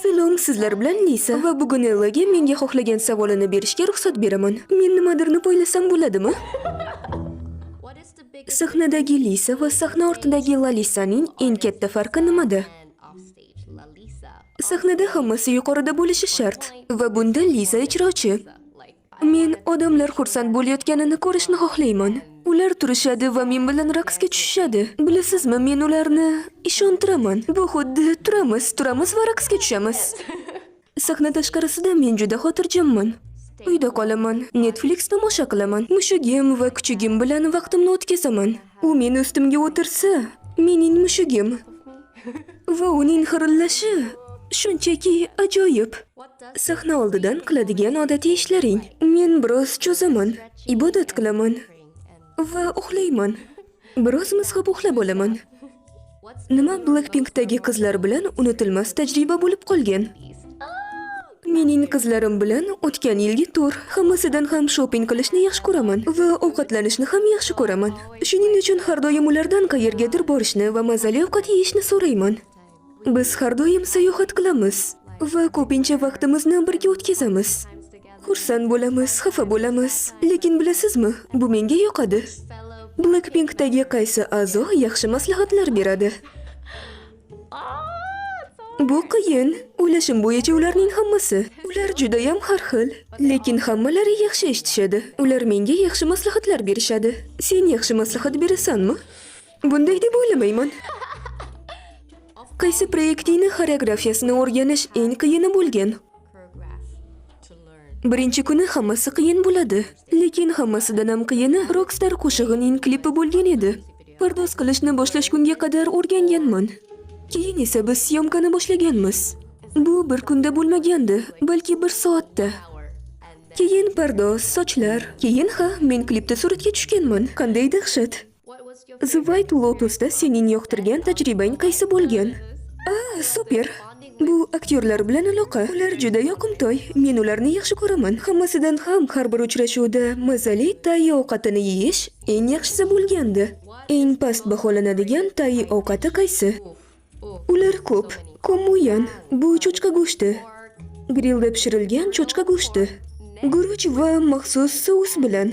Salom, sizlar bilan Lisa va bugun Ellaga menga xohlagan savolini berishga ruxsat beraman. Men nimadirni o'ylasam bo'ladimi? Sahnadagi Lisa va sahna ortidagi Lalisaning eng katta farqi nimada? Sahnada hammasi yuqorida bo'lishi shart va bunda Lisa ijrochi. Men odamlar xursand bo'layotganini ko'rishni xohlayman. Ular turishadi va men bilan raqsga tushishadi. Bilasizmi, men ularni ishontiraman. Bu xuddi turamiz va raqsga tushamiz. Sahna tashqarisida men juda xotirjamman. Uyda qolaman, Netflix tomosha qilaman. Mushugim va kuchugim bilan vaqtimni o'tkazaman. U meni ustimga o'tirsa, mening mushugim. Va uning xirillashi shunchaki ajoyib. Sahna oldidan qiladigan odatiy ishlaring. Men biroz cho'zaman, ibodat qilaman va uxlayman. Biroz mizg'ib uxlab olaman. Nima Blackpinkdagi qizlar bilan unutilmas tajriba bo'lib qolgan. Mening qizlarim bilan o'tgan yilgi tur hammasidan ham shopping qilishni yaxshi ko'raman va ovqatlanishni ham yaxshi ko'raman. Shuning uchun har doim ulardan qayergadir borishni va mazali ovqat yeyishni so'rayman. Biz har doim sayohat qilamiz va ko'pincha vaqtimizni birga o'tkazamiz. Xursand bo'lamiz, xafa bo'lamiz, lekin bilasizmi, bu menga yoqadi. Blackpinkdagi qaysi a'zo yaxshi maslahatlar beradi? Bu qiyin. O'ylashim bo'yicha ularning hammasi. Ular juda ham har xil, lekin hammalari yaxshi eshitishadi. Ular menga yaxshi maslahatlar berishadi. Sen yaxshi maslahat berasanmi? Bunday deb o'ylamayman. Qaysi proyektingni xoreografiyasini o'rganish eng qiyini bo'lgan? Birinchi kuni hammasi qiyin bo'ladi, lekin hammasidan ham qiyini Rockstar qo'shig'ining klipi bo'lgan edi. Pardoz qilishni boshlashgunga qadar o'rganganman. Keyin esa biz syomkani boshlaganmiz. Bu bir kunda bo'lmagandi, balki bir soatda. Keyin pardoz, sochlar, keyin men klipda suratga tushganman. Qanday dahshat. The White Lotus'da sening yoqtirgan tajribang qaysi bo'lgan? Super. Bu aktyorlar bilan aloqa. Ular juda yoqimtoy. Men ularni yaxshi ko'raman. Hammasidan ham har bir uchrashuvda mazali tayyor ovqatini yeyish eng yaxshisi bo'lgandi. Eng past baholanadigan tayyor ovqati qaysi? Ular ko'p. Komuyan, bu cho'chqa go'shti. Grillda pishirilgan cho'chqa go'shti. Guruch va maxsus sous bilan.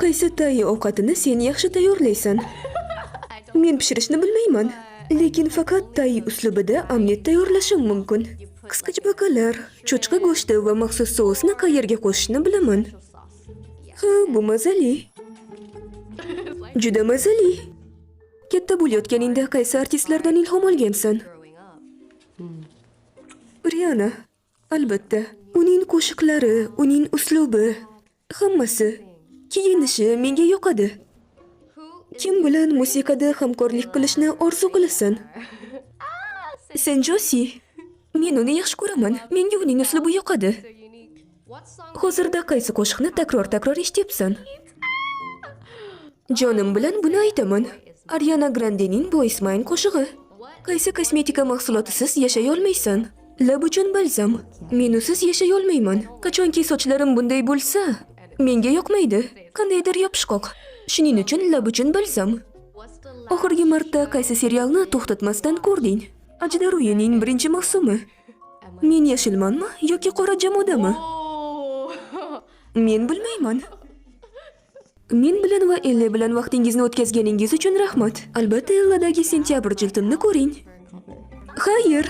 Qaysi tayyor ovqatini sen yaxshi tayyorlaysan? Men pishirishni bilmayman, lekin faqat tayyor uslubida omlet tayyorlashim mumkin. Qisqichbaqalar, cho'chqa go'shti va maxsus sousni qayerga qo'shishni bilaman. Bu mazali. Juda mazali. Katta bo'layotganingda qaysi artistlardan ilhom olgansan? Rihanna, albatta. Uning qo'shiqlari, uning uslubi, hammasi. Kiyinishi menga yoqadi. Kim bilan musiqada hamkorlik qilishni orzu qilasan? Sen Josie. Men uni yaxshi ko'raman. Menga uning uslubi yoqadi. Hozirda qaysi qo'shiqni takror eshityapsan? Jonim bilan buni aytaman. Ariana Grandening Boys Mine qo'shig'i. Qaysi kosmetika mahsulotisiz yashay olmaysan? Lab uchun balzam. Men usiz yashay olmayman. Qachonki sochlarim bunday bo'lsa, menga yoqmaydi. Qandaydir yopishqoq. Shuning uchun lab uchun balzam. Oxirgi marta qaysi serialni to'xtatmasdan ko'rding? Ajdar uyining birinchi mavsumi. Men yashilmanmi yoki qora jamodami? Men bilmayman. Men bilan va Ella bilan vaqtingizni o'tkazganingiz uchun rahmat. Albatta, Elladagi sentyabr jildimni ko'ring. Xayr.